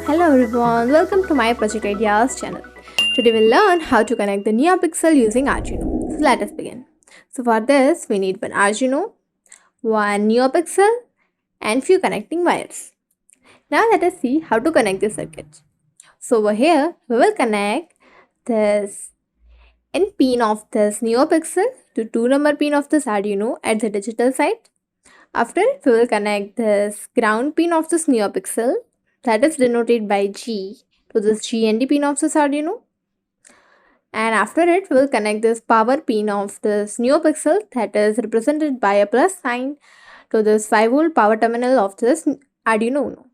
Hello everyone, welcome to my Project Ideas channel. Today we'll learn how to connect the NeoPixel using Arduino. So let us begin. So for this, we need one Arduino, one NeoPixel and few connecting wires. Now let us see how to connect the circuit. So over here, we will connect this N pin of this NeoPixel to 2 number pin of this Arduino at the digital side. After it, we will connect this ground pin of this NeoPixel, that is denoted by G, to this GND pin of this Arduino. And after it, we will connect this power pin of this NeoPixel, that is represented by a plus sign, to this 5V power terminal of this Arduino Uno.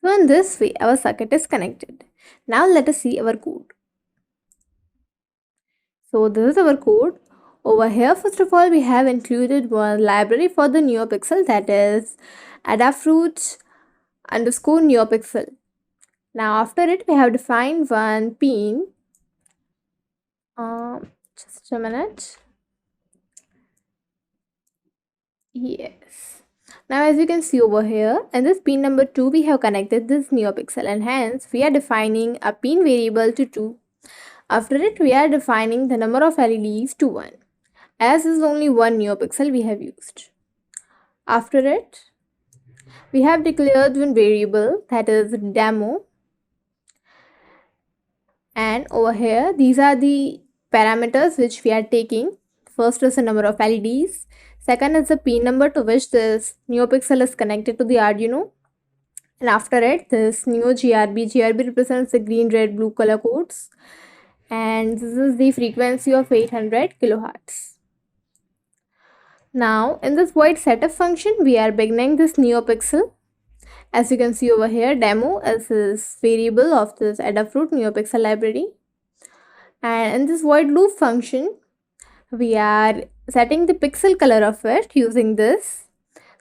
So in this way, our circuit is connected. Now let us see our code. So this is our code. Over here, first of all, we have included one library for the NeoPixel, that is Adafruit underscore NeoPixel. Now after it, we have defined one pin. Just a minute. Yes. Now as you can see over here, in this pin number 2, we have connected this NeoPixel, and hence we are defining a pin variable to 2. After it, we are defining the number of LEDs to 1. As is only one NeoPixel we have used. After it, we have declared one variable, that is demo. And over here, these are the parameters which we are taking. First is the number of LEDs. Second is the pin number to which this NeoPixel is connected to the Arduino. And after it, this NeoGRB. GRB represents the green, red, blue color codes. And this is the frequency of 800 kilohertz. Now, in this void setup function, we are beginning this NeoPixel. As you can see over here, demo is this variable of this Adafruit NeoPixel library. And in this void loop function, we are setting the pixel color of it using this.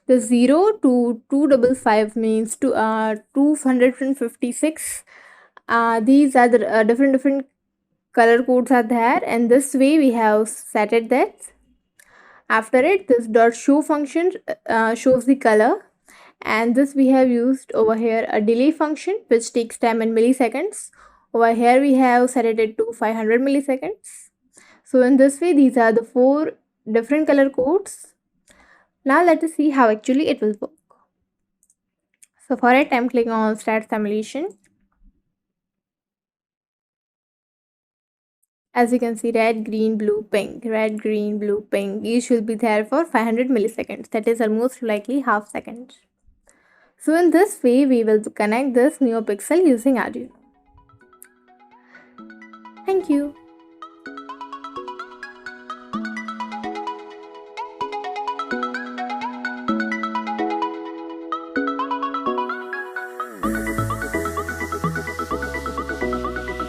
The 0 to 255 means to 256. These are the different color codes are there, and this way we have set it that. After it, this dot show function shows the color, and this we have used over here a delay function which takes time in milliseconds. Over here we have set it to 500 milliseconds. So in this way, these are the 4 different color codes. Now let us see how actually it will work. So for it, I'm clicking on start simulation. As you can see, red, green, blue, pink, red, green, blue, pink. Each will be there for 500 milliseconds. That is almost likely half second. So in this way, we will connect this NeoPixel using Arduino. Thank you.